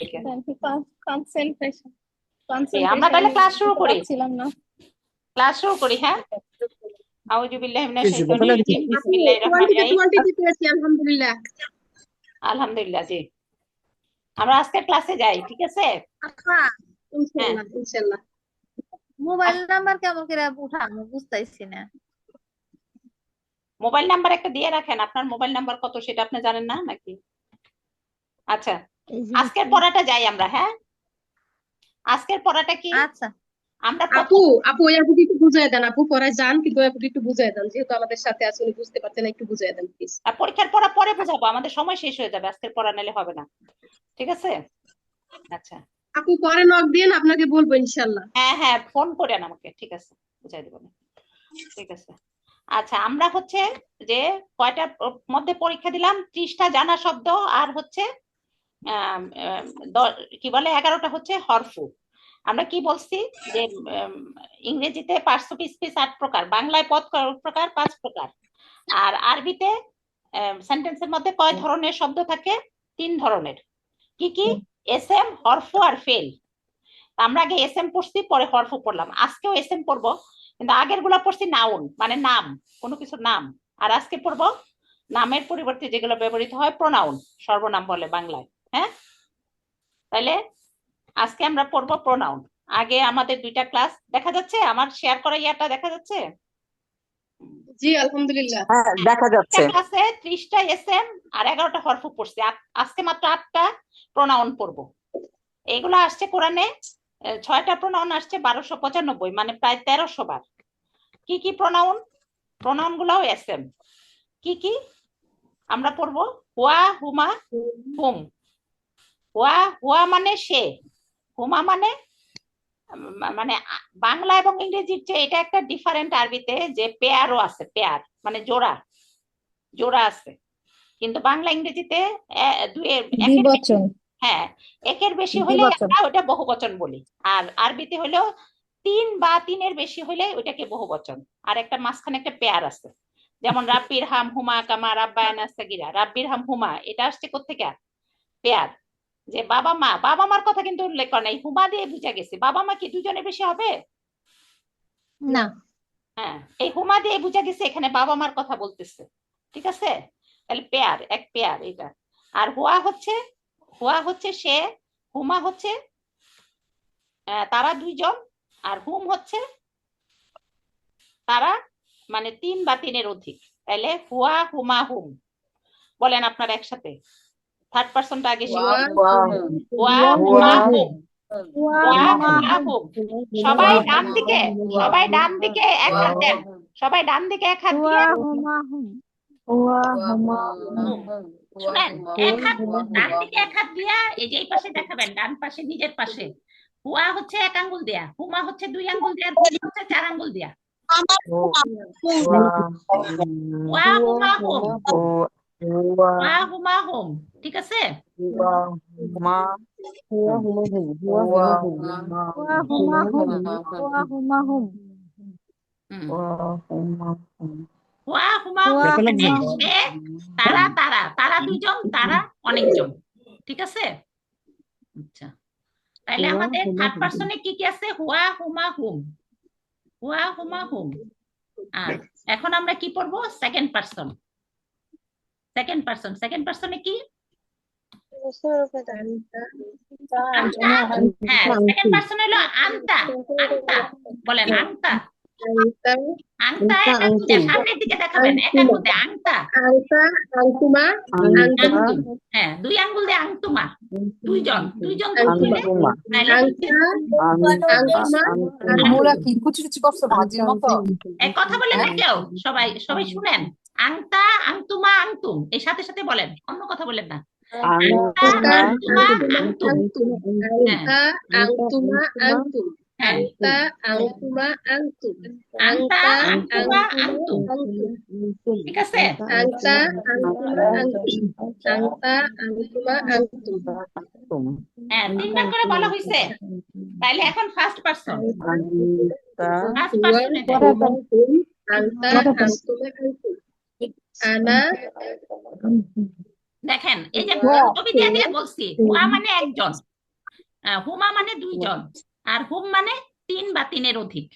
থেকে। কনসেন্ট্রেশন আমরা তাহলে ক্লাস শুরু করি। ছিলাম না। ক্লাস শুরু করি। হ্যাঁ, আউযু বিল্লাহি মিনাশ জি, শাইতানির রাজিম, বিসমিল্লাহির রহমানির রহিম। আলহামদুলিল্লাহ। আলহামদুলিল্লাহ। জি, আমরা আজকে ক্লাসে যাই, ঠিক আছে? হ্যাঁ, ইনশাআল্লাহ ইনশাআল্লাহ। মোবাইল নাম্বার কেমন করে উঠানো বুঝতেছি না। মোবাইল নাম্বার একটা দিয়ে রাখেন। আপনার মোবাইল নাম্বার কত সেটা আপনি জানেন না নাকি? আচ্ছা, আজকের পড়াটা যাই আমরা। হ্যাঁ, আজকের পড়াটা কি? আচ্ছা আমরা আপু ওই আপুকে একটু বুঝায় দেন। আপু পড়ায় যান, কিন্তু ওই আপুকে একটু বুঝায় দেন, যেহেতু আমাদের সাথে আছে উনি বুঝতে পারছেন না, একটু বুঝায় দেন প্লিজ। পরীক্ষার পড়া পরে বোঝাবো, আমাদের সময় শেষ হয়ে যাবে, আজকের পড়া নিলে হবে না, ঠিক আছে? আচ্ছা, আপু পরে নক দিন, আপনাকে বলবো ইনশাআল্লাহ। হ্যাঁ ফোন করেন আমাকে, ঠিক আছে, বুঝাই দেবো, ঠিক আছে? আচ্ছা, আমরা হচ্ছে যে কয়টার মধ্যে পরীক্ষা দিলাম? 30টা জানা শব্দ, আর হচ্ছে কি বলে 11টা হচ্ছে হরফু। আমরা কি বলছি যে ইংরেজিতে পার্টস অফ স্পিচ 8 প্রকার, বাংলায় পদ প্রকার 5 প্রকার, আর আরবিতে সেন্টেন্সের মধ্যে কয় ধরনের শব্দ থাকে? 3 ধরনের। কি কি? এসএম, হরফু আর ফেল। আমরা আগে এসএম পড়ছি, পরে হরফু পড়লাম। আজকেও এসএম পড়বো, কিন্তু আগের গুলা পড়ছি নাউন, মানে নাম, কোনো কিছুর নাম। আর আজকে পড়বো নামের পরিবর্তে যেগুলো ব্যবহৃত হয় প্রোনাউন, সর্বনাম বলে বাংলায়। হ্যাঁ, তাহলে আজকে আমরা পড়বো প্রোনাউন। আগে আমাদের 2টা ক্লাস দেখা যাচ্ছে, আমার শেয়ার করা ইয়াটা দেখা যাচ্ছে? জি আলহামদুলিল্লাহ, হ্যাঁ দেখা যাচ্ছে। ক্লাসে 30টা এসএম আর 11টা হরফু পড়ছি। আজকে মাত্র 8টা প্রোনাউন পড়বো। এগুলো আসছে কোরআনে, 6টা প্রোনাউন আসছে 1295, মানে প্রায় 1300 বার। কি কি প্রোনাউন? প্রোনাউন গুলাও এসএম। কি কি আমরা পড়বো? হুয়া, হুমা, হুম। হুয়া মানে সে, হুমা মানে মানে বাংলা এবং ইংরেজির চেয়ে এটা একটা ডিফারেন্ট আরবিতে, যে পেয়ারও আছে, পেয়ার মানে জোড়া, জোড়া আছে। কিন্তু বাংলা ইংরেজিতে দ্বিবচন। হ্যাঁ, একের বেশি হলে আমরা ওটা বহুবচন বলি, আর আরবিতে হলো 3 বা 3-এর বেশি হলে ওটাকে বহুবচন। আর একটা মাঝখানে একটা পেয়ার আছে, যেমন রাব্বির হাম হুমা কামা রাব্বায়ানা সাগীরা। রাব্বির হাম হুমা, এটা আসছে কোত্থেকে? পেয়ার। যে বাবা মার কথা কিন্তু উল্লেখ করে নাই, হুমা দিয়ে বুঝা গেছে। বাবা মা কি দুজনের বেশি হবে? না। হ্যাঁ, এই হুমা দিয়ে বুঝা গেছে এখানে বাবা মার কথা বলতেছে, ঠিক আছে? তাহলে পেয়ার, এক পেয়ার এটা। আর হুয়া হচ্ছে সে, হুমা হচ্ছে তারা 2জন, আর হুম হচ্ছে তারা, মানে 3 বা 3-এর অধিক। তাহলে হুয়া, হুমা, হুম। বলেন আপনার একসাথে, থার্ড পারসনটা আগে শিখুন। হুয়া, হুমা, হুম। হুয়া, হুমা, হুম। সবাই ডান দিকে এক হাত দেন। সবাই ডান দিকে এক হাত দিয়ে শুনেন, এক হাত ডান দিকে এক হাত দিয়া এই যে এই পাশে দেখাবেন, ডান পাশে নিজের পাশে। হুয়া হচ্ছে 1 আঙ্গুল দেয়া, হুমা হচ্ছে 2 আঙ্গুল দেয়া, হুম হচ্ছে 4 আঙ্গুল দেয়া। হুয়া, হুমা, হুম। হুয়া, হুমা, হুম, ঠিক আছে? হুয়া, হুমা, হুম মানে সে, তারা, 2জন, তারা অনেকজন, ঠিক আছে? আচ্ছা, তাহলে আমাদের থার্ড পারসনে কি কি আছে? হুয়া, হুমা, হুম। হুয়া, হুমা, হুম। আর এখন আমরা কি পড়বো? Second person. সেকেন্ড পারসনে কি? আন্তা। হ্যাঁ, সেকেন্ড পারসন হলো আন্তা। বলেন আন্তা। আন্তা এক আঙ্গুল দিয়ে সামনের দিকে দেখাবেন, এক আঙ্গুল দিয়ে আন্তা। আংতুমা, আংতুম। হ্যাঁ, 2 আঙ্গুল দিয়ে আংতুমা, 2জন কি কুচি কুচি করছো ভাজির মতো? কথা বলেন না কেউ, সবাই শুনেন। আংতা, আংতুমা, আংতুম, এই সাথে সাথে বলেন, অন্য কথা বলেন না। আংতা, আংতুমা, আংতুম। আংতুমা, আংতুম। আংতা, আংতুমা, আংতুম। আংতা, আংতুমা, আংতুম, ঠিক আছে? আংতা, আংতুমা, আংতুম। আংতা, আংতুমা, আংতুম। হ্যাঁ, 3 বার করে বলা হয়েছে। তাইলে এখন ফার্স্ট পারসন। আংতা, আংতুমা, আংতুম। আনা, দেখেন এই যে হুয়া ছবি কে দিয়ে বলছি, হুয়া মানে একজন, হুমা মানে দুইজন, আর হুম মানে তিন বা তিনের অধিক।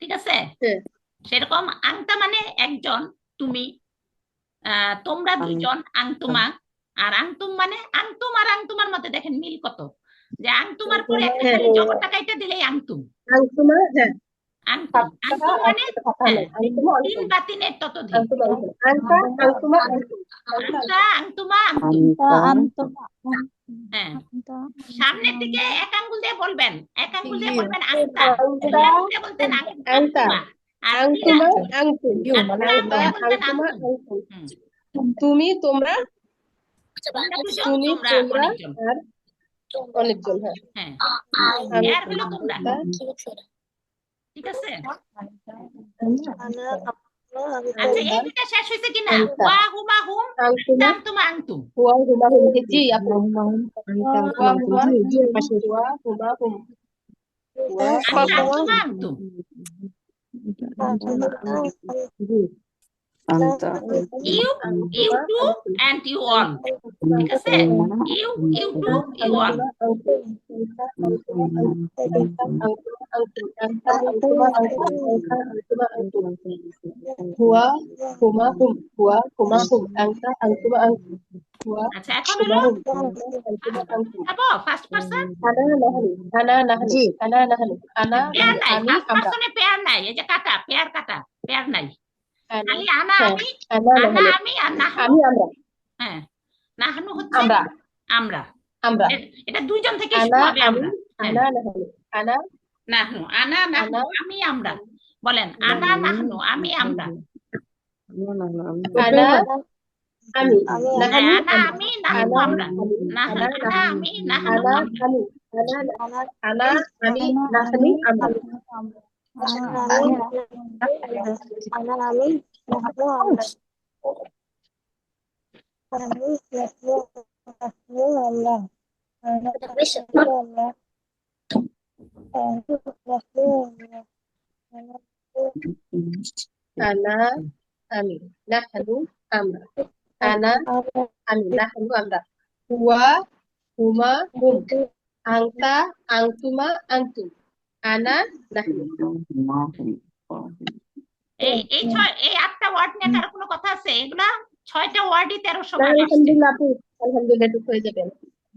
ঠিক আছে, হ্যাঁ সেরকম আংতা মানে একজন, তুমি, তোমরা দুইজন, আংতুমা। আর আংতুম মানে আংতুম আর আংতুমার মধ্যে দেখেন মিল কত, যে আংতুমার পরে একটা হ্যাঁ খালি জবরটা কাইটা দিলেই আংতুম। আংতুমা হ্যাঁ আংতুম আংতুম মানে ফাঁকা নাই আংতুমা তিন আংতুম বা তিনের ততোধিক। আংতুমা আংতা আংতুমা আংতুম আংতা আংতুমা আংতুম। হ্যাঁ, সামনের দিকে এক আঙ্গুল দিয়ে বলবেন, এক আঙ্গুল দিয়ে বলবেন আংতা, দুই আঙ্গুল দিয়ে বলতেন আংতা আংতুমা, আর তিন আংতুমা আংতুম আর পুরা আংতা আঙ্গুলে বলতেন আংতুমা আংতুম। আংতুম তুমি তোমরা তোমরা দুজন, তুমি তোমরা তোমরা অনেকজন। আর অনেকজন হ্যাঁ হ্যাঁ, আমি এর হলো তোমরা। ঠিক আছে, আচ্ছা এই দুটা শেষ হয়েছে কিনা? আংতা ওয়া হুমা হুম, আংতুমা আংতুমা আংতুম। হুয়া হুমা হুম জি আপু হুয়া হুমা হুয়া হুমা হুম হুয়া আংতা হুমা আংতুমা আংতুম। You you too and you all. ঠিক আছে, you you too you all. হুয়া হুমা হুম হুয়া হুমা হুম আংতা আংতুমা আংতুম হুয়া আচ্ছা এখন হুমা হলো হুম আংতুমা আংতুম যাবো ফার্স্ট পারসন। আনা নাহনু আনা নাহনু আনা পেয়ার নাই, আমি ফার্স্ট আমরা পারসনে পেয়ার নাই, এই যে কাটা পেয়ার, কাটা পেয়ার নাই, আনা খালি আনা হ্যাঁ আমি, আনা আনা নাহনু আমি আর নাহনু। আমি আমরা হ্যাঁ, নাহনু হচ্ছে আমরা আমরা। আমরা এটা দুইজন থেকে শুরু আনা হবে আমি আমরা। হ্যাঁ, আনা নাহনু আনা নাহনু, আনা নাহনু, আনা আমি আমরা। বলেন আনা নাহনু, আমি আমরা। আনা আমি হ্যাঁ, নাহানু আনা আমি, নাহনু আনা আমরা। আমি আনা আনা আমি, নাহনু আনা আমরা। আমি আনা আমি নাহানু আমরা আনা আমি নাহানু আমরা আনা আমি নাহানু আমরা হুয়া হুমা হুম আংতা আংতুমা আংতুম আনা নাহানু এই 8টা ওয়ার্ড নিয়ে কারো কোনো কথা আছে? এগুলা 6টা ওয়ার্ডই 1300 না বার আসছে। আলহামদুলিল্লাহ আপু আলহামদুলিল্লাহ টুক হয়ে যাবে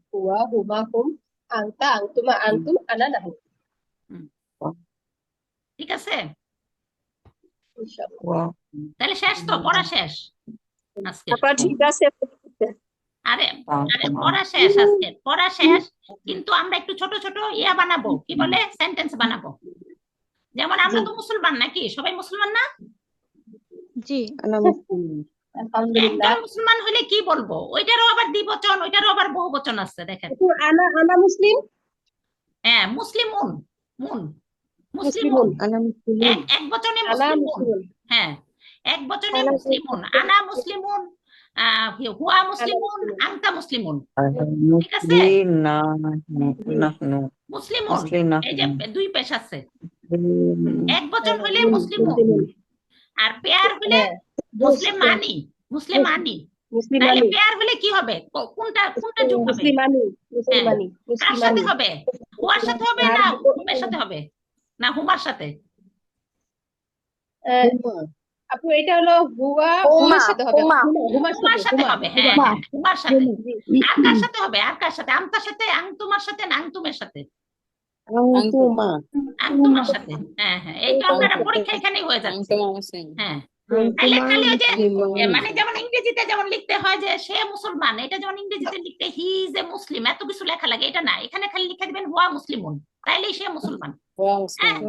হুয়া হুমা হুম আংতা আংতুমা আংতুম আনা নাহানু ঠিক আছে, ইনশাআল্লাহ তাহলে শেষ তো, পড়া শেষ আজকে। ঠিক আছে আরে আরে পড়া শেষ আজকে, পড়া শেষ। কিন্তু আমরা একটু ছোট ছোট ইয়া বানাবো, কি বলে, সেন্টেন্স বানাবো। যেমন আমরা তো মুসলমান নাকি, সবাই মুসলমান না? জি আলহামদুলিল্লাহ একজন মুসলমান হলে কি বলবো, ওইটারও আবার দ্বিবচন, ওইটারও আবার বহুবচন আছে দেখেন। আপু আনা আনা মুসলিম হ্যাঁ, মুসলিমুন, মুন, মুসলিমুন, মুসলিমুন এক বচনে আনা মুসলিমুন। মুসলিমুন হ্যাঁ, এক বচনে মুসলিমুন, আনা মুসলিমুন, হুয়া মুসলিমুন, আনতা মুসলিমুন। ঠিক আছে, মুসলিমুন, এই যে দুই পেশ আছে। এক বচন হলে মুসলিমুন, আর পেয়ার হলে হ্যাঁ মুসলিমানি, মুসলিমানি। তাহলে মুসলিমানি পেয়ার হলে কি হবে, কোনটা কোনটা যোগ হবে? মুসলিমানি মুসলমানি কার সাথে মুসলিমানি হবে? হুয়ার সাথে হবে না হুমের সাথে হবে, না হুমার সাথে? আপু এটা হলো হুয়া হুমার সাথে হবে হুমার হুমার সাথে হুমা হবে, হ্যাঁ হ্যাঁ, হুমার সাথে। জি আর কার সাথে হবে, আর কার সাথে? আমতার সাথে, আংতুমার সাথে, না আংতুমের সাথে? আংতুমার সাথে। হ্যাঁ হ্যাঁ, এই তো আপনারা পরীক্ষা এখানেই হয়ে যাচ্ছে। হ্যাঁ, তাহলে খালি ওই যে মানে যেমন ইংরেজিতে যেমন লিখতে হয় যে সে মুসলমান, এটা যেমন ইংরেজিতে লিখতে হি ইজ এ মুসলিম, এত কিছু লেখা লাগে, এটা না, এখানে খালি লিখে দিবেন হুয়া মুসলিমুন, তাইলেই সে মুসলমান। হ্যাঁ,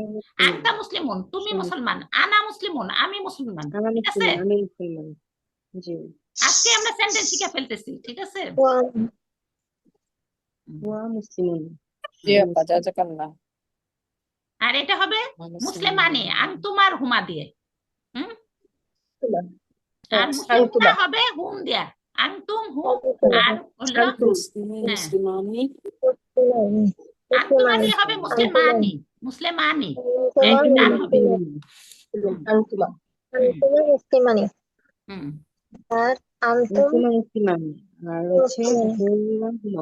আনতা মুসলিমুন, তুমি মুসলমান, আনা মুসলিমুন, আমি মুসলমান। ঠিক আছে, আজকে আমরা সেন্টেন্স শিখে ফেলতেছি। ঠিক আছে, আর এটা হবে মুসলিমানি আনতুমার হুমা দিয়ে। হুম, আর মুসলিমুনা হবে হুম দিয়া, আনতুম হুম, আর হলো হ্যাঁ আনতুমা দিলে হবে মুসলিমানি, মুসলিমানি, একটা টান হবে। আংতুমা হুম, মুসলিমানি হুম, আর আনতুম আর হচ্ছে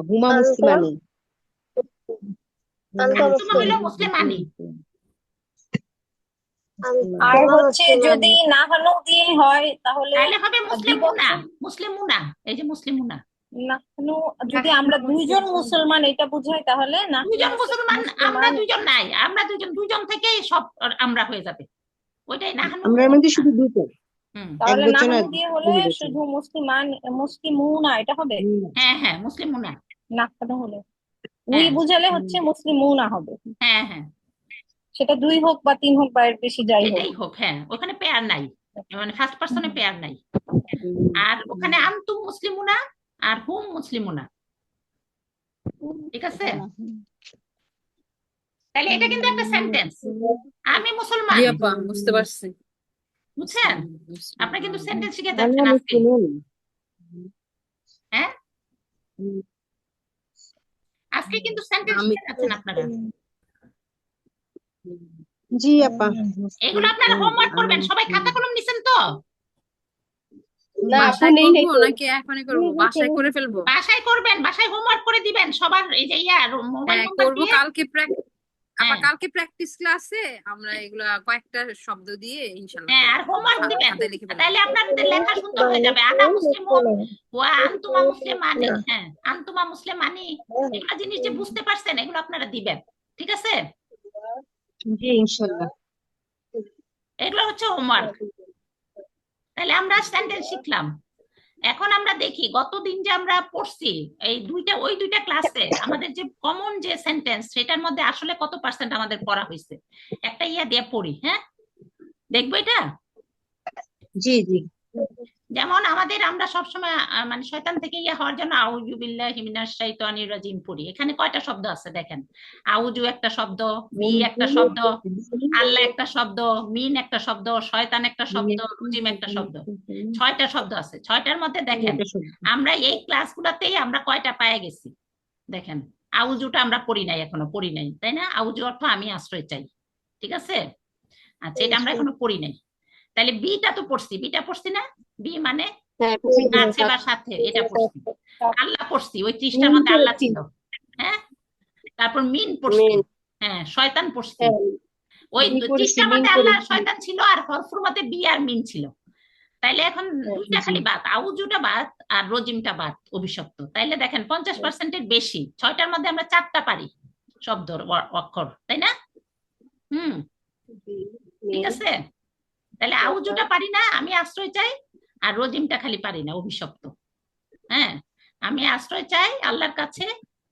হুমা মুসলিমানি। আনতুমা হলো মুসলিমানি। আর হচ্ছে যদি নাহানু দিয়ে হয় তাহলে তাহলে হবে মুসলিমুনা। বিবর্তন মুসলিমুনা, এই যে মুসলিমুনা। নাহনু যদি আমরা দুইজন মুসলমান এটা বুঝাই তাহলে নাহনু দুইজন মুসলমান, আমরা মুসলিমান দুইজন নাই, আমরা দুইজন থেকেই সব আমরা হয়ে যাবে, ওইটাই নাহানু। আমরা মধ্যে শুধু দুটো, হুম, এক তাহলে বচন নাহনু আর দিয়ে হলে বহু বচন। শুধু মুসলিমান মুসলিমুনা এটা হবে হ্যাঁ হ্যাঁ মুসলিমুনা। নাহনু হলে উই হ্যাঁ বুঝালে হচ্ছে মুসলিমুনা হবে হ্যাঁ হ্যাঁ, সেটা 2 হোক বা 3 হোক বা এর বেশি যাই হোক যেটাই হোক, হ্যাঁ ওখানে পেয়ার নাই, মানে ফার্স্ট পার্সনে পেয়ার নাই। আর ওখানে আনতুম মুসলিমুনা আর হুম মুসলিমুনা, ঠিক আছে? তাহলে এটা কিন্তু একটা সেন্টেন্স, আমি মুসলমান, জি আপা, বুঝতে পারছি। বুঝছেন? আপনি কিন্তু সেন্টেন্স শিখে আমরা যাচ্ছেন আজকে, মুসলিম। হ্যাঁ আজকে কিন্তু সেন্টেন্স আমি শিখে যাচ্ছেন আপনারা। জি আপা। এগুলো আপনারা হোমওয়ার্ক করবেন, সবাই খাতা কলম নিছেন তো? না আপু বাসায় নেই নাই করবো তো। নাকি এখনই করবো? বাসায় করে ফেলবো। বাসায় করবেন, বাসায় হোমওয়ার্ক করে দিবেন সবার, এই যে মোবাইল হ্যাঁ নাম্বার করবো দিয়ে। কালকে আপা হ্যাঁ কালকে প্র্যাকটিস ক্লাসে আমরা এগুলা কয়েকটা শব্দ দিয়ে ইনশাল্লাহ হ্যাঁ, আর করবো। হোমওয়ার্ক দিবেন, খাতায় লিখে ফেলবো। তাহলে আপনাদের লেখা সুন্দর হয়ে যাবে। আনা মুসলিমুন ওয়া আনতুমা মুসলিমানি, হ্যাঁ আনতুমা মুসলিমানি, এগুলো জিনিস যে বুঝতে পারছেন এগুলো আপনারা দিবেন, ঠিক আছে? জি ইনশাল্লাহ। এগুলো হচ্ছে হোমওয়ার্ক। তাহলে আমরা সেন্টেন্স শিখলাম। এখন আমরা দেখি গতদিন যে আমরা পড়ছি ওই দুইটা ক্লাসে আমাদের যে কমন যে সেন্টেন্স সেটার মধ্যে আসলে কত পার্সেন্ট আমাদের পড়া হয়েছে, একটা ইয়া দিয়ে পড়ি, হ্যাঁ দেখবো এটা। জি জি। যেমন আমরা সবসময় মানে শয়তান থেকে ইয়া হওয়ার জন্য আউযু বিল্লাহি মিনাশ শাইতানির রাজিম পড়ি। এখানে কয়টা শব্দ আছে দেখেন, আউযু একটা শব্দ, বি একটা শব্দ, আল্লাহ একটা শব্দ, মিন একটা শব্দ, শয়তান একটা শব্দ, রজিম একটা শব্দ, 6টা শব্দ আছে। 6টার মধ্যে দেখেন আমরা এই ক্লাসগুলোতেই আমরা কয়টা পায়ে গেছি দেখেন। আউযুটা আমরা পড়ি নাই, এখনো পড়ি নাই, তাই না? আউযু অর্থ আমি আশ্রয় চাই, ঠিক আছে? আচ্ছা, এটা আমরা এখনো পড়ি নাই। তাহলে বিটা তো পড়ছি, বিটা পড়ছি না? বি মানে আছে বা সাথে, এটা পড়ছি। আল্লাহ পড়ছি, ওই 30টার মধ্যে আল্লাহ ছিল, হ্যাঁ। তারপর মিন পড়ছি, হ্যাঁ শয়তান পড়ছি, ওই 30টার মধ্যে আল্লাহ আর শয়তান ছিল, আর হরফের মধ্যে বি আর মিন ছিল। তাইলে এখন দুইটা খালি বাদ, আউযুটা বাদ আর রজিমটা বাদ, অভিশপ্ত। তাইলে দেখেন 50%-এর বেশি, 6টার মধ্যে আমরা 4টা পারি শব্দ অক্ষর, তাই না? ঠিক আছে। তাহলে আউযুটা পারি না, আমি আশ্রয় চাই, আর রজিমটা খালি পারি না, অভিশপ্ত। হ্যাঁ, আমি আশ্রয় চাই আল্লাহর কাছে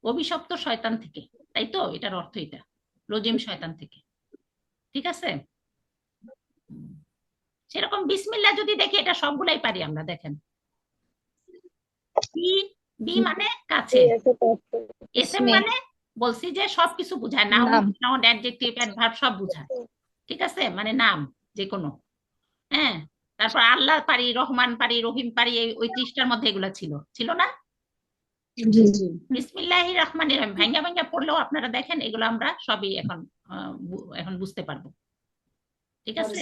অভিশপ্ত শয়তান থেকে, তাই তো? এটার অর্থ এটা, রজিম শয়তান থেকে, ঠিক আছে? সেরকম বিসমিল্লাহ যদি দেখি, এটা সবগুলাই পারি আমরা, দেখেন। বি, বি মানে কাছে, এসএম মানে বলছি যে সবকিছু বুঝায়, নাউন অ্যাডজেক্টিভ অ্যাডভার্ব সব বুঝায়, ঠিক আছে? মানে নাম যে কোনো, হ্যাঁ। তারপর আল্লাহ পারি, রহমান পারি, রহিম পারি, ওই 30টার মধ্যে এগুলো ছিল না? বিসমিল্লাহির রহমানির রহিম ভাঙ্গা ভাঙ্গা পড়লেও আপনারা দেখেন এগুলো আমরা সবই এখন বুঝতে পারবো, ঠিক আছে?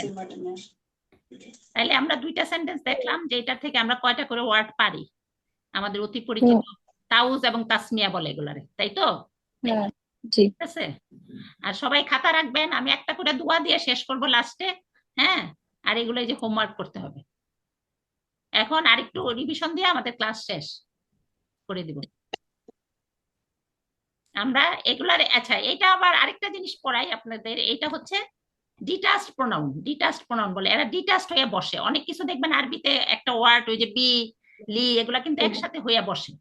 তাহলে আমরা দুইটা সেন্টেন্স দেখলাম যে এটা থেকে আমরা কয়টা করে ওয়ার্ড পারি, আমাদের অতি পরিচিত তাউজ এবং তাসমিয়া বলে এগুলারে, তাই তো? ঠিক আছে। আর সবাই খাতা রাখবেন, আমি একটা করে দোয়া দিয়ে শেষ করব লাস্টে, হ্যাঁ। আর এগুলো যে হোমওয়ার্ক করতে হবে। এখন আরেকটু রিভিশন দিয়ে আমাদের ক্লাস শেষ করে দিব আমরা এগুলার। আচ্ছা, এটা আবার আরেকটা জিনিস পড়াই আপনাদের, এটা হচ্ছে ডিটাচড প্রোনাউন। ডিটাচড প্রোনাউন বলে, এরা ডিটাচড হয়ে বসে। অনেক কিছু দেখবেন আরবিতে একটা ওয়ার্ড, ওই যে বি, লি, এগুলা কিন্তু একসাথে হয়ে বসে।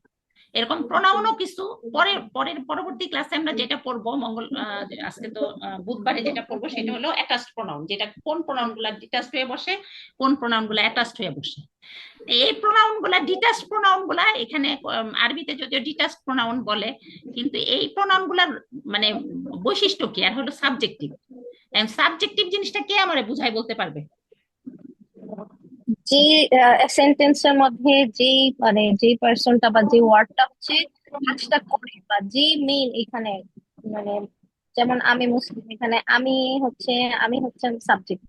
এরকম প্রোনাউনও কিছু পরবর্তী ক্লাসে আমরা যেটা পড়বো, আজকে তো বুধবারে যেটা পড়বো সেটা হলো অ্যাটাচড প্রোনাউন, যেটা কোন প্রোনাউন গুলা ডিটাচড হয়ে বসে, কোন প্রোনাউন গুলা অ্যাটাচড হয়ে বসে। এই প্রোনাউন গুলা, ডিটাচড প্রোনাউন গুলা, এখানে আরবিতে যদিও ডিটাচড প্রোনাউন বলে, কিন্তু এই প্রোনাউন গুলার মানে বৈশিষ্ট্য কি আর হলো সাবজেক্টিভ। সাবজেক্টিভ জিনিসটা কে আমারে বুঝাই বলতে পারবে? যে সেন্টেন্সের মধ্যে যে পার্সনটা বা যে ওয়ার্ডটা হচ্ছে কাজটা করে, বা যে মেইন এখানে, মানে যেমন আমি মুসলিম, এখানে আমি হচ্ছে সাবজেক্ট।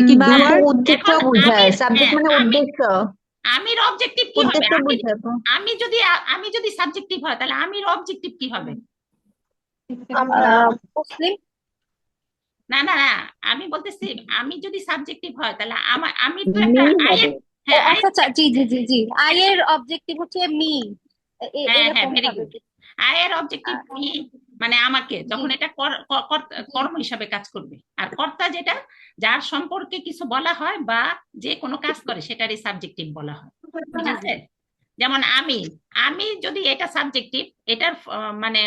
কি দুয়ার উদ্দেশ্য বোঝায়, সাবজেক্ট মানে উদ্দেশ্য। আমির অবজেক্টিভ কি হবে? উদ্দেশ্য বুঝাবো। আমি যদি সাবজেক্টিভ হয় তাহলে আমির অবজেক্টিভ কি হবে? আমরা মুসলিম। না না না, আমি বলতেছি আমি যদি সাবজেক্টিভ হয় তাহলে আমি তো একটা আয়ের, ও হ্যাঁ আচ্ছা আচ্ছা, জি জি জি জি, আয়ের অবজেক্টিভ হচ্ছে মি, হ্যাঁ এরকম ভেরি ভাবে। গুড। আয়ের অবজেক্টিভ কি? মানে আমাকে জি যখন এটা কর্ম হিসাবে কাজ করবে, আর কর্তা যেটা যার সম্পর্কে কিছু বলা হয় বা যে কোনো কাজ করে সেটারই সাবজেক্টিভ বলা হয়, ঠিক আছে? যেমন আমি, আমি যদি এটা সাবজেক্টিভ, এটার মানে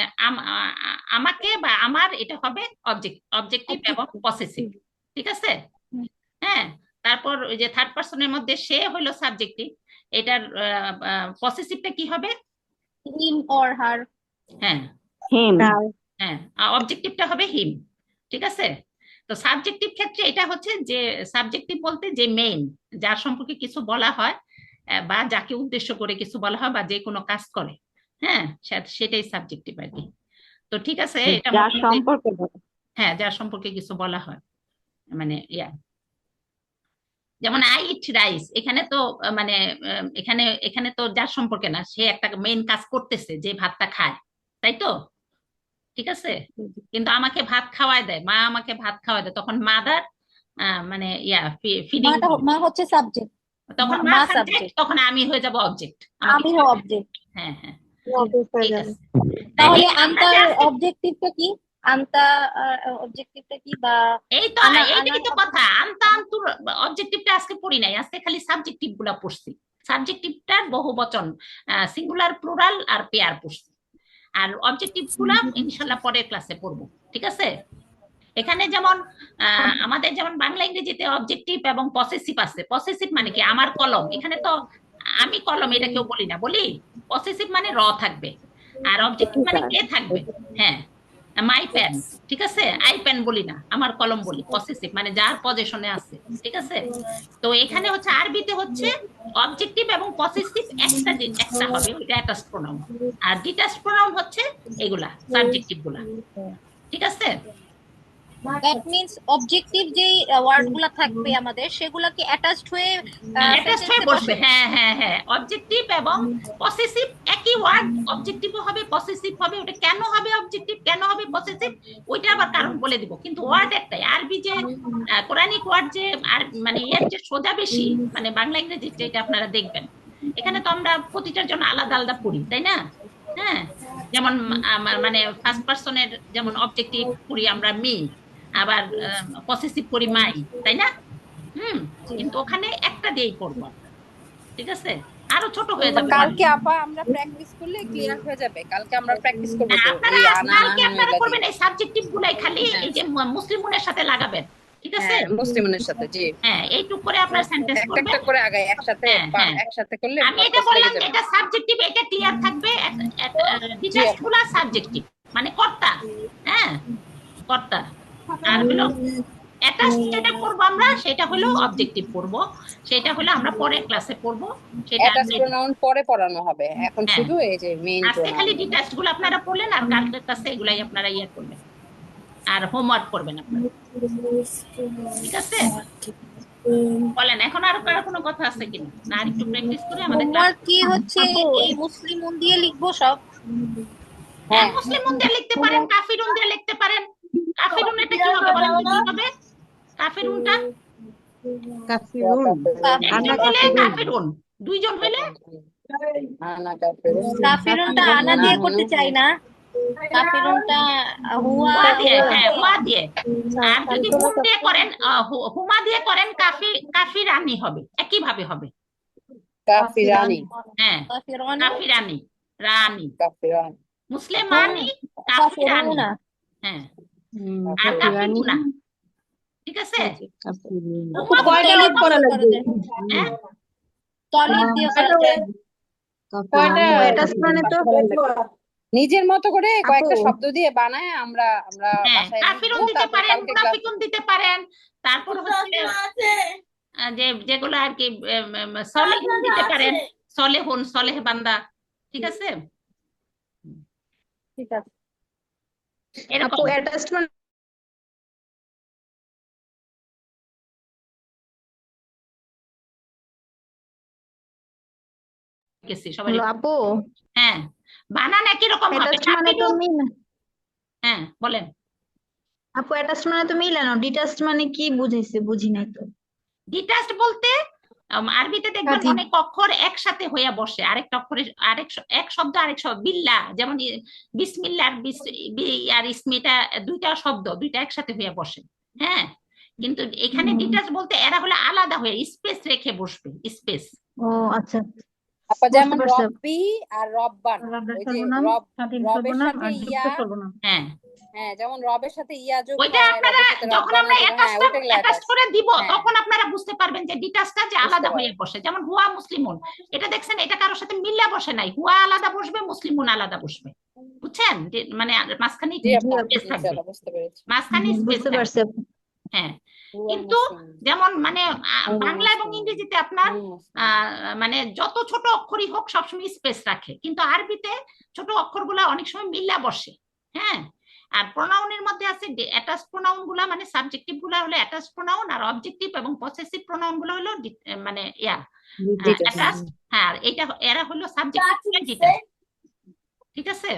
আমাকে বা আমার এটা হবে অবজেক্টিভ এবং পসেসিভ, ঠিক আছে? হ্যাঁ, তারপর ওই যে থার্ড পার্সনের মধ্যে সে হলো সাবজেক্টিভ, এটার পসেসিভটা কি হবে? Him or her. হ্যাঁ হিম। হ্যাঁ, অবজেক্টিভটা হবে হিম, ঠিক আছে? তো সাবজেক্টিভ ক্ষেত্রে এটা হচ্ছে যে সাবজেক্টিভ বলতে যে মেইন, যার সম্পর্কে কিছু বলা হয় বা যাকে উদ্দেশ্য করে কিছু বলা হয় বা যে কোনো কাজ করে, হ্যাঁ সেটাই সাবজেক্টিভ আর কি। তো ঠিক আছে, এটা যার মোটামুটি, সম্পর্কে বলে। হ্যাঁ যার সম্পর্কে কিছু বলা হয়, মানে যেমন আই ইট রাইস, এখানে তো মানে এখানে এখানে তো যার সম্পর্কে না, সে একটা মেইন কাজ করতেছে যে ভাতটা খায়, তাই তো? ঠিক আছে, কিন্তু আমাকে ভাত খাওয়ায় দেয়, মা আমাকে ভাত খাওয়ায় দেয়, তখন মাদার মানে ফিডিং, মা হচ্ছে সাবজেক্ট, তখন মা মা সাবজেক্ট, সাবজেক্ট, তখন আমি হয়ে যাব অবজেক্ট, আমাকে আমি খাওয়াবে। অবজেক্ট। হ্যাঁ হ্যাঁ, অফিস হয়ে ঠিক যাবে। আছে। তাহলে আমরা যে আনতার আজকে, অবজেক্টিভটা কি? আনতা অবজেক্টিভটা কি? বা এই তো আনা এইটাই আনার তো কথা, আনতা আন্তুর অবজেক্টিভটা আজকে পড়ি নাই, আজকে খালি সাবজেক্টিভ গুলা পড়ছি। সাবজেক্টিভটার বহু বচন, সিঙ্গুলার, প্লুরাল আর পেয়ার পড়ছি, আর অবজেক্টিভ গুলা ইনশাল্লাহ পরের ক্লাসে পড়বো, ঠিক আছে? এখানে যেমন আমাদের যেমন বাংলা ইংরেজিতে অবজেক্টিভ এবং পসেসিভ আছে। পসেসিভ মানে কি? আমার কলম, এখানে তো আমি কলম এটা কেউ বলি না, বলি পসেসিভ মানে র থাকবে, আর অবজেক্টিভ মানে কে থাকবে। হ্যাঁ, মাই পেন, ঠিক আছে? আই পেন বলি না, আমার কলম বলি। পসেসিভ মানে যার পজেশনে আছে, ঠিক আছে? তো এখানে হচ্ছে আরবিতে হচ্ছে অবজেক্টিভ এবং পসেসিভ একটা হবে, ওইটা অ্যাটাচড প্রোনাউন, আর ডিটাচড প্রোনাউন হচ্ছে এগুলা সাবজেক্টিভ গুলা, ঠিক আছে? দ্যাট মিন্স অবজেক্টিভ যেই ওয়ার্ড গুলা থাকবে আমাদের, সেগুলা কি অ্যাটাচড হয়ে অ্যাটাচড হয়ে সেন্টেন্সে বসবে, বসে? হ্যাঁ হ্যাঁ হ্যাঁ, অবজেক্টিভ এবং পসেসিভ একই ওয়ার্ড, অবজেক্টিভও হবে পসেসিভ হবে। ওটা কেন হবে অবজেক্টিভ, কেন হবে পসেসিভ, ওইটা আবার কারণ বলে দিব, কিন্তু ওয়ার্ড একটাই। আরবি যে কোরআনিক ওয়ার্ড যে আর মানে এর যে সোজা বেশি, মানে বাংলা ইংরেজি যেটা আপনারা দেখবেন, এখানে তো আমরা প্রতিটার জন্য আলাদা আলাদা পড়ি, তাই না? হ্যাঁ, যেমন মানে ফার্স্ট পার্সনের যেমন অবজেক্টিভ করি আমরা মি, আবার পসেসিভ করি মাই, তাই না? কিন্তু ওখানে একটা দিয়েই করবো আমরা, ঠিক আছে? আরো ছোট হয়ে যাবে কালকে আপা আমরা প্র্যাকটিস করলে ক্লিয়ার হয়ে যাবে। কালকে আমরা প্র্যাকটিস করবো তো আপনারা এই আনা না কালকে হানু আপনারা এগুলা করবেন দিয়ে। এই সাবজেক্টিভ গুলাই, খালি হ্যাঁ এই যে মুসলিমুনের সাথে লাগাবেন, ঠিক আছে? হ্যাঁ, মুসলিমের সাথে, জি। হ্যাঁ, এইটুক করে আপনার সেন্টেন্স একটা করবেন। একটা করে আগাই, একসাথে হ্যাঁ হ্যাঁ, একসাথে করলে আমি এটা মকস লেগে বললাম যে যাবে। এটা সাবজেক্টিভ, এটা ক্লিয়ার থাকবে। জি ডিটাচড আপা। গুলা সাবজেক্টিভ মানে কর্তা, হ্যাঁ কর্তা। আর হলো অ্যাটাচ যেটা করবো আমরা, সেটা হলো অবজেক্টিভ করবো, সেটা হলো আমরা পরের ক্লাসে করবো, সেটা অ্যাটাচ প্রোনাউন পরে পড়ানো হবে, এখন হ্যাঁ, শুধু এই যে মেইন আজকে খালি প্রোনাউন গুলো। ডিটাচড গুলো আপনারা পড়লেন, আর কালকের ক্লাসে এগুলাই আপনারা ইয়ে করবেন, আর হোমওয়ার্ক করবেন আপনারা, ঠিক আছে? বলেন, এখন আর কারো কোনো কথা আছে কিনা, না আর একটু প্র্যাকটিস করে আমাদের ক্লাস? হোমওয়ার্ক কি হচ্ছে? এই মুসলিম দিয়ে লিখবো সব? হ্যাঁ, হ্যাঁ মুসলিম দিয়ে লিখতে পারেন, কাফিরুন দিয়ে লিখতে পারেন। কাফিরুন এটা কি হবে বলেন তো, কি হবে কাফিরুনটা? কাফিরুন। একজন আনা হলে কাফিরুন। কাফিরুন, দুইজন হলে আনা কাফেরুন। কাফিরুনটা কাফিরুন আনা দিয়ে করতে চাই না, কাফিরুনটা হুয়া হুয়া দিয়ে, হুয়া হ্যাঁ দিয়ে। হুয়া দিয়ে। আর যদি হুম দিয়ে করেন, হুমা দিয়ে করেন, কাফিরানি হবে, একই ভাবে হবে। কাফিরানি। হ্যাঁ, কাফিরানি, কাফিরানি, রানী, কাফিরান। মুসলিমানি, কাফিরানি, কাফিরুনা। হ্যাঁ, আর কাফিরানি। কাফিরুনা, ঠিক আছে? কাফিরুন। হুমা কয়টা দিয়ে রোধ করা করা লাগবে? যায়, হ্যাঁ, তলিব দিয়ে করা যায়। কয়টা অ্যাটাচ মানে তো নিজের মতো করে আপু কয়েকটা শব্দ দিয়ে বানায় আমরা আমরা হ্যাঁ, বাসায় কাফিরুন লিখবো, দিতে তারপরে পারেন, কালকে ক্লাস। মুনাফিকুন দিতে পারেন, তারপর হচ্ছে যে যেগুলো আর কি সলেহুন দিতে পারেন, সলেহুন, সলেহ বান্দা, ঠিক আছে? ঠিক আছে। এরকম। আপু অ্যাটাচমেন্ট গেছি সবাই। হলো আপু, হ্যাঁ, বানান একই রকম হবে। অ্যাটাচড মানে তো মিল, হ্যাঁ বলেন। আপু অ্যাটাচড মানে তো মিলানো, ডিটাচড মানে কি বুঝাইছে, বুঝি নাই তো। ডিটাচড বলতে আরবিতে দেখবেন স্বাধীন। অনেক অক্ষর একসাথে হয়ে বসে, আরেকটা অক্ষরে এক শব্দ আরেক শব্দ। বিল্লা যেমন বিসমিল্লাহ আর আর ইসমিটা দুইটা শব্দ, দুইটা একসাথে হয়ে বসে। হ্যাঁ, কিন্তু এখানে ডিটাচ বলতে এরা হলে আলাদা হয়ে স্পেস রেখে বসবে, স্পেস। ও আচ্ছা, আপা বুঝতে যেমন পারছি। রব্বি আর রব্বান, রবের ওই যে সর্বনাম, স্বাধীন রবের সর্বনাম সাথে আর ইয়া, যুক্ত সর্বনাম। হ্যাঁ, হ্যাঁ যেমন রবের সাথে ইয়া যোগ ওইটা হয়, আপনারা রবের সাথে যখন রব্বানও আমরা যোগ হয়, হ্যাঁ ওইটা অ্যাটাচ করে দিব হ্যাঁ তখন আপনারা বুঝতে পারবেন যে ডিটাচটা যে বুঝতে আলাদা হয়ে পারবো। বসে। যেমন হুয়া মুসলিমুন, এটা দেখছেন এটা কারোর সাথে মিল্লা বসে নাই, হুয়া আলাদা বসবে, মুসলিমুন আলাদা বসবে। বুঝছেন, যে মানে মাঝখানে জি আপা, স্পেস থাকবে, ইনশাআল্লাহ বুঝতে পেরেছি। মাঝখানে স্পেস বুঝতে থাকবে। পারছি আপু। হ্যাঁ, হুয়া কিন্তু মুসলিম, যেমন মানে হুয়া বাংলা এবং মুসলিম, ইংরেজিতে আপনার হুয়া মুসলিম। মানে যত ছোট অক্ষরই হোক সবসময় স্পেস রাখে, কিন্তু আরবিতে ছোট অক্ষরগুলা অনেক সময় মিল্লা বসে। হ্যাঁ, আর প্রোনাউনের মধ্যে আছে অ্যাটাচ প্রোনাউন গুলা, মানে সাবজেক্টিভ গুলা হলো অ্যাটাচ প্রোনাউন, আর অবজেক্টিভ এবং পসেসিভ প্রোনাউন গুলো হলো মানে অ্যাটাচ। হ্যাঁ, আর এটা এরা হলো সাবজেক্টিভ ডিটাচ। ঠিক আছে,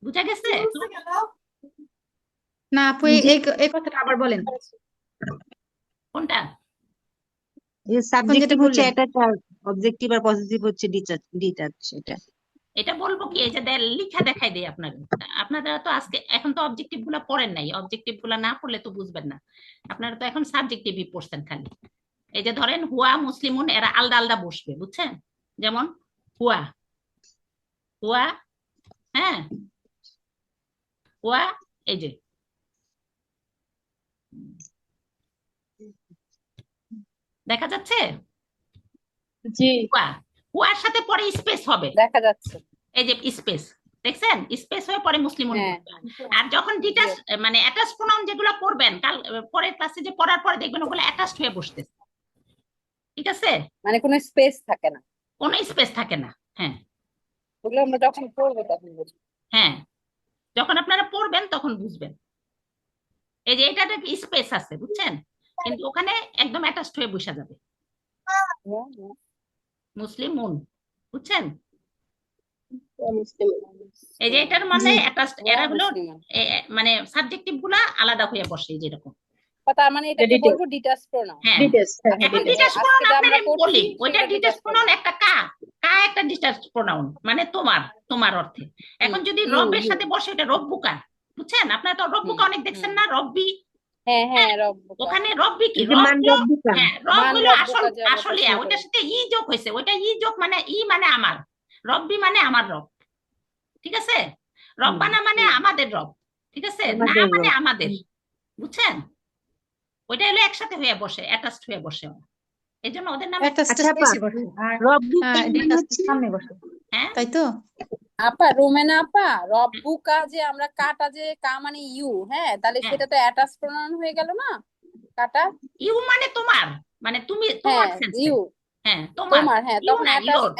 বুঝা গেছে? না আপু, এই কথাটা আবার বলেন। কোনটা? এখন যেটা সাবজেক্টিভ হচ্ছে বললেন। অ্যাটাচ আর অবজেক্টিভ আর পজিটিভ হচ্ছে ডিটাচ। এটা এটা বলবো কি, এই যে লিখা দেখাই দেই আপনাদের। আপনারা তো আজকে এখন তো অবজেক্টিভ গুলা পড়েন নাই, অবজেক্টিভ গুলা না পড়লে তো বুঝবেন না। আপনারা তো এখন সাবজেক্টিভই পড়ছেন খালি। এই যে ধরেন হুয়া মুসলিমুন, এরা আলাদা আলাদা বসবে, বুঝছেন? যেমন হুয়া, হুয়া, হ্যাঁ, হুয়া, এই যে দেখা যাচ্ছে জি, হুয়া, হুয়ার সাথে পরে স্পেস হবে, দেখা যাচ্ছে। এই যে স্পেস, দেখছেন স্পেস হয়ে পরে মুসলিমুন হ্যাঁ বসবে। আর যখন ডিটাচ মানে অ্যাটাচ প্রোনাউন যেগুলো পড়বেন কাল পরের ক্লাসে, যে পড়ার পরে দেখবেন ওগুলো অ্যাটাচড হয়ে বসতেছে। ঠিক আছে, মানে কোনো স্পেস থাকে না, কোনো স্পেস থাকে না। হ্যাঁ, ওগুলো আমরা যখন পড়বো তখন বুঝবো। হ্যাঁ, যখন আপনারা পড়বেন তখন বুঝবেন। এই যে এটাতে স্পেস আছে, বুঝছেন, কিন্তু ওখানে একদম অ্যাটাচড হয়ে বসা যাবে মুসলিমুন, বুঝছেন? এই যে এটার মানে অ্যাটাচড, এরা হলো মানে সাবজেক্টিভ গুলা আলাদা হয়ে বসে যেরকম। তার মানে এটাকে বলবো ডিটাচ প্রোনাউন। হ্যাঁ, ডিটেলস। এখন ডিটাচ প্রোনাউন আপনাদের বলি, ওইটা ডিটাচ প্রোনাউন একটা কা, কা একটা ডিটাচ প্রোনাউন, মানে তোমার, তোমার অর্থে। এখন যদি রবের সাথে বসে ওটা রব্বুকা, বুঝছেন? আপনারা তো রব্বুকা অনেক দেখছেন না, রব্বি। হ্যাঁ হ্যাঁ রব্বুকা, ওখানে রব্বি কি, যে রব মান হলো, রব্বিকা। হ্যাঁ রব মান হলো রব্বুকা আসল, যে আমরা আসলে প্রশ্ন ওইটার করি। সাথে ই যোগ হয়েছে, ওইটা ই যোগ মানে ই মানে আমার, রব্বি মানে আমার রব। ঠিক আছে, রব্বানা মানে আমাদের রব। ঠিক আছে, না আমাদের মানে রব। আমাদের, বুঝছেন? ওইটা হলো একসাথে হয়ে বসে, অ্যাটাচড হয়ে বসে, এই জন্য ওদের নাম। অ্যাটাচটা আচ্ছা আপা, শেষে বসে আর রব্বুকা মানে ডিটাচটা হচ্ছে সামনে বসে, হ্যাঁ, তাই তো? আপা রোমেনা আপা, রব্বুকা যে আমরা কাটা যে কা মানে ইউ, হ্যাঁ তাহলে হ্যাঁ, সেটা তো অ্যাটাচ প্রোনাউন হয়ে গেল না, কাটা। ইউ মানে তোমার, মানে তুমি, তোমার হ্যাঁ সেন্সে। ইউ হ্যাঁ, তোমার, তোমার, হ্যাঁ ইউ তখন না ইয়োর।